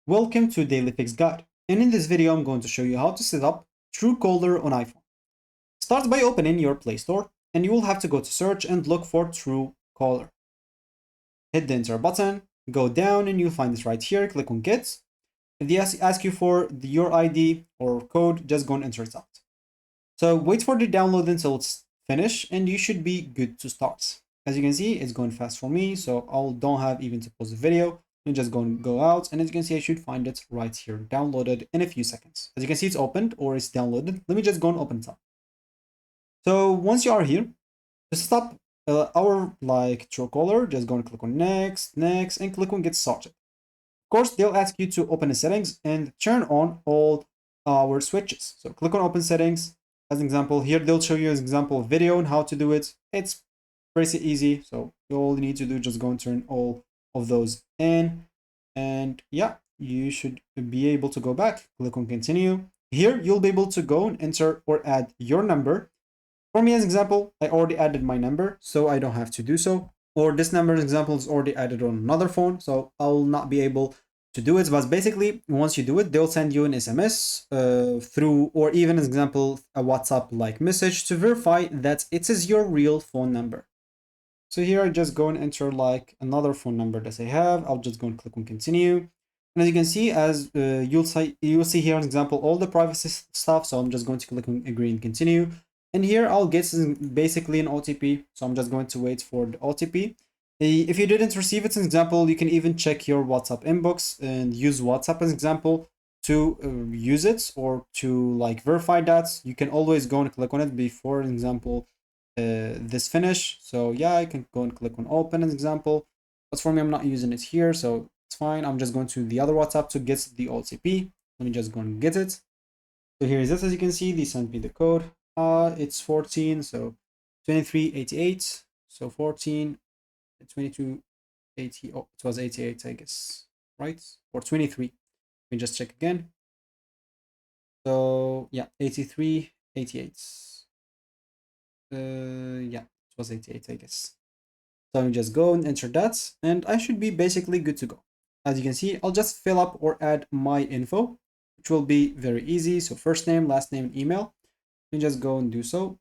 Welcome to Daily Fix Guide, and in this video I'm going to show you how to set up Truecaller on iPhone. Start by opening your Play Store, and you will have to go to search and look for Truecaller. Hit the enter button, go down and you'll find this right here, click on Get. If they ask you for your ID or code, just go and enter it out. So wait for the download until it's finished and you should be good to start. As you can see, it's going fast for me, so I don't have even to pause the video. I'm just going to go out, and as you can see, I should find it right here, downloaded in a few seconds. As you can see, it's opened or it's downloaded. Let me just go and open it up. So once you are here, to stop our Truecaller, just go and click on next, next, and click on get started. Of course, they'll ask you to open the settings and turn on all our switches. So click on open settings. As an example, here they'll show you an example video on how to do it. It's pretty easy. So all you need to do is just go and turn all of those in. And yeah, you should be able to go back. Click on continue. Here, you'll be able to go and enter or add your number. For me, as example, I already added my number, so I don't have to do so. Or this number, as example, is already added on another phone, so I will not be able to do it. But basically, once you do it, they'll send you an SMS through, or even as example, a WhatsApp like message to verify that it is your real phone number. So here I just go and enter like another phone number that I have. I'll just go and click on continue. And as you can see, as you'll see here, as example, all the privacy stuff. So I'm just going to click on agree and continue. And here I'll get basically an OTP. So I'm just going to wait for the OTP. If you didn't receive it, as example, you can even check your WhatsApp inbox and use WhatsApp as example to use it or to like verify that. You can always go and click on it before, an example, this finish. So yeah, I can go and click on open as example. But for me, I'm not using it here, so it's fine. I'm just going to the other WhatsApp to get the OTP. Let me just go and get it. So here is it. As you can see, they sent me the code. It's 14, so 2388. So 14, 2280. Oh, it was 88, I guess, right? Or 23. Let me just check again. So yeah, 83, 88. Yeah, it was 88, I guess. So let me just go and enter that, and I should be basically good to go. As you can see, I'll just fill up or add my info, which will be very easy. So first name, last name, email. Let me just go and do so.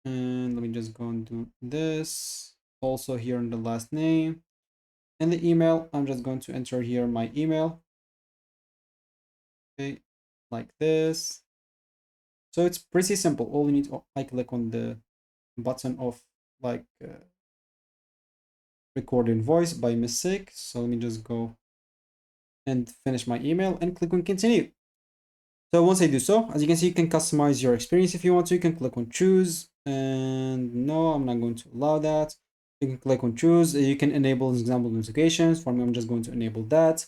And let me just go and do this. Also here in the last name and the email, I'm just going to enter here my email. Okay, like this. So it's pretty simple. All you need to, I click on the button of like recording voice by mistake. So let me just go and finish my email and click on continue. So once I do so, as you can see, you can customize your experience if you want to. You can click on choose, and no, I'm not going to allow that. You can click on choose. You can enable example notifications. For me, I'm just going to enable that.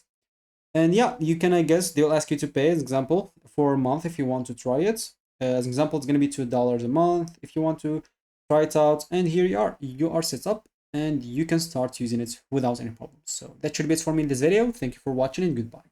And yeah, you can, I guess, they'll ask you to pay, as example, for a month if you want to try it. As example, it's going to be $2 a month if you want to try it out. And here you are set up and you can start using it without any problems. So that should be it for me in this video. Thank you for watching and goodbye.